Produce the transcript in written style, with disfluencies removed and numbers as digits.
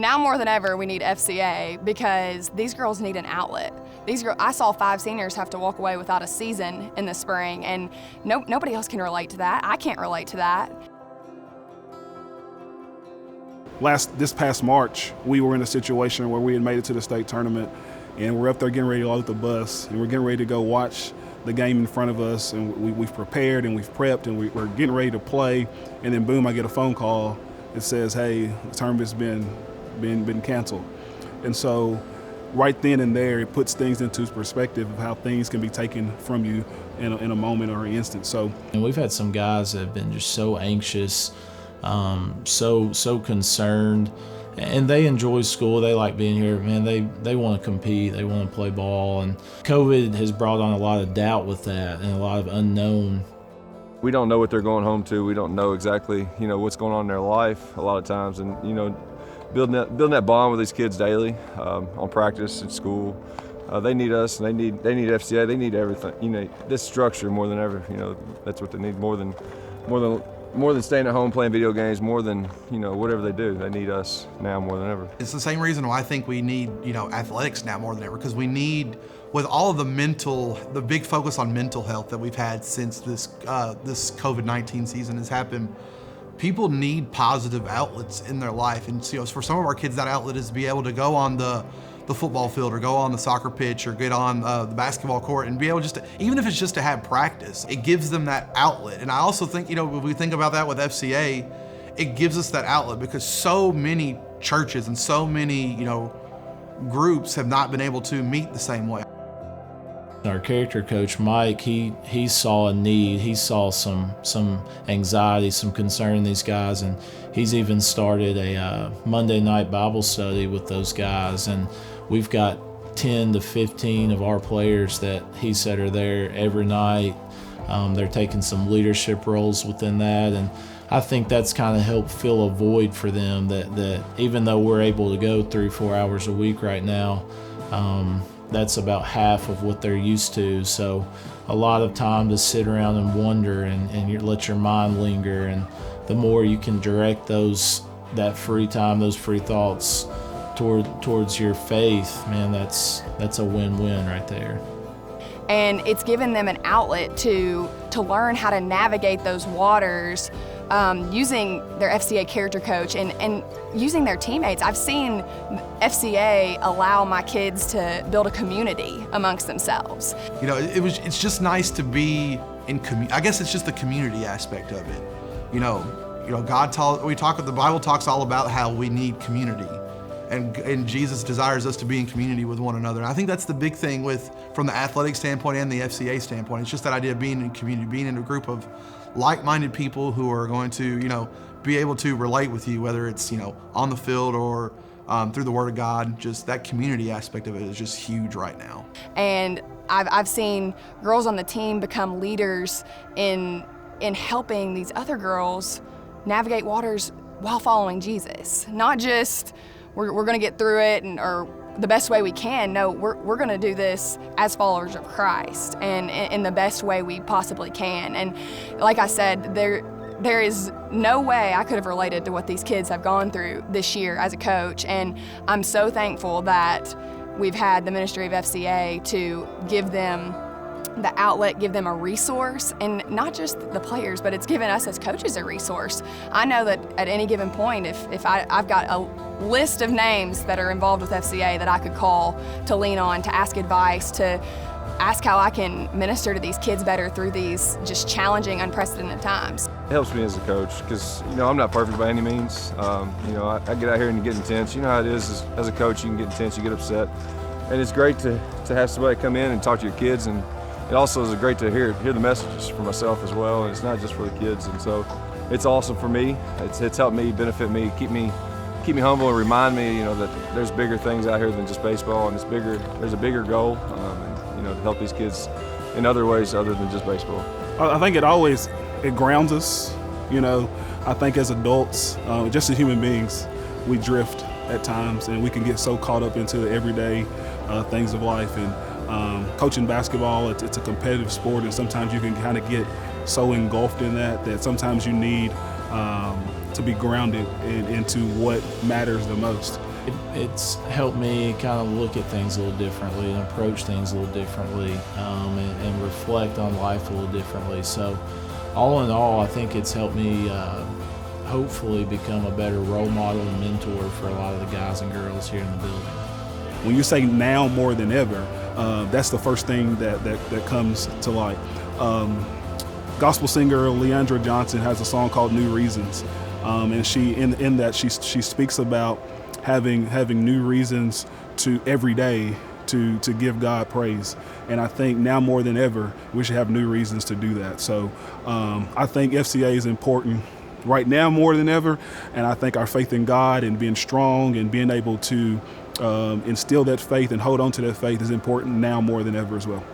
Now more than ever, we need FCA because these girls need an outlet. I saw 5 seniors have to walk away without a season in the spring, and nobody else can relate to that. I can't relate to that. This past March, we were in a situation where we had made it to the state tournament, and we're up there getting ready to load the bus, and we're getting ready to go watch the game in front of us, and we've prepared and we've prepped, and we're getting ready to play, and then boom, I get a phone call. It says, hey, the tournament's been canceled. And so right then and there, it puts things into perspective of how things can be taken from you in a moment or an instant. So, and we've had some guys that have been just so anxious, so concerned, and they enjoy school. They like being here. Man, they want to compete. They want to play ball. And COVID has brought on a lot of doubt with that and a lot of unknown. We don't know what they're going home to. We don't know exactly, what's going on in their life a lot of times. And, building that bond with these kids daily, on practice, at school. They need us, and they need FCA. They need everything. This structure more than ever. That's what they need more than staying at home playing video games. More than whatever they do, they need us now more than ever. It's the same reason why I think we need athletics now more than ever, because we need, with all of the big focus on mental health that we've had since this COVID-19 season has happened. People need positive outlets in their life, and for some of our kids, that outlet is to be able to go on the football field or go on the soccer pitch or get on the basketball court and be able even if it's just to have practice, it gives them that outlet. And I also think, when we think about that with FCA, it gives us that outlet because so many churches and so many, groups have not been able to meet the same way. Our character coach, Mike, he saw a need. He saw some anxiety, some concern in these guys, and he's even started a Monday night Bible study with those guys. And we've got 10 to 15 of our players that he said are there every night. They're taking some leadership roles within that, and I think that's kind of helped fill a void for them that even though we're able to go 3-4 hours a week right now, that's about half of what they're used to. So a lot of time to sit around and wonder and you let your mind linger. And the more you can direct that free time, those free thoughts towards your faith, man, that's a win-win right there. And it's given them an outlet to learn how to navigate those waters using their FCA character coach and using their teammates. I've seen FCA allow my kids to build a community amongst themselves. It's just nice to be in community. I guess it's just the community aspect of it. The Bible talks all about how we need community. And Jesus desires us to be in community with one another. And I think that's the big thing from the athletic standpoint and the FCA standpoint. It's just that idea of being in community, being in a group of like-minded people who are going to, be able to relate with you, whether it's, on the field or through the Word of God. Just that community aspect of it is just huge right now. And I've seen girls on the team become leaders in helping these other girls navigate waters while following Jesus. Not just we're going to get through it or the best way we can. No, we're going to do this as followers of Christ and in the best way we possibly can. And like I said, there is no way I could have related to what these kids have gone through this year as a coach. And I'm so thankful that we've had the ministry of FCA to give them the outlet, give them a resource, and not just the players, but it's given us as coaches a resource. I know that at any given point, if I've got a list of names that are involved with FCA that I could call to lean on, to ask advice, to ask how I can minister to these kids better through these just challenging, unprecedented times. It helps me as a coach because, I'm not perfect by any means. I get out here and you get intense. You know how it is as a coach, you can get intense, you get upset. And it's great to have somebody come in and talk to your kids, and it also is great to hear the messages for myself as well, and it's not just for the kids. And so it's awesome for me. It's helped me, benefit me, keep me humble and remind me, that there's bigger things out here than just baseball, and there's a bigger goal, to help these kids in other ways other than just baseball. I think it grounds us. I think as adults, just as human beings, we drift at times, and we can get so caught up into the everyday things of life. And coaching basketball, it's a competitive sport, and sometimes you can kind of get so engulfed in that sometimes you need to be grounded into what matters the most. It's helped me kind of look at things a little differently and approach things a little differently, and reflect on life a little differently. So all in all, I think it's helped me hopefully become a better role model and mentor for a lot of the guys and girls here in the building. When you say now more than ever, that's the first thing that comes to light. Gospel singer Leandra Johnson has a song called New Reasons, and she in that she speaks about having new reasons to every day to give God praise. And I think now more than ever, we should have new reasons to do that. So I think FCA is important right now more than ever, and I think our faith in God and being strong and being able to instill that faith and hold on to that faith is important now more than ever as well.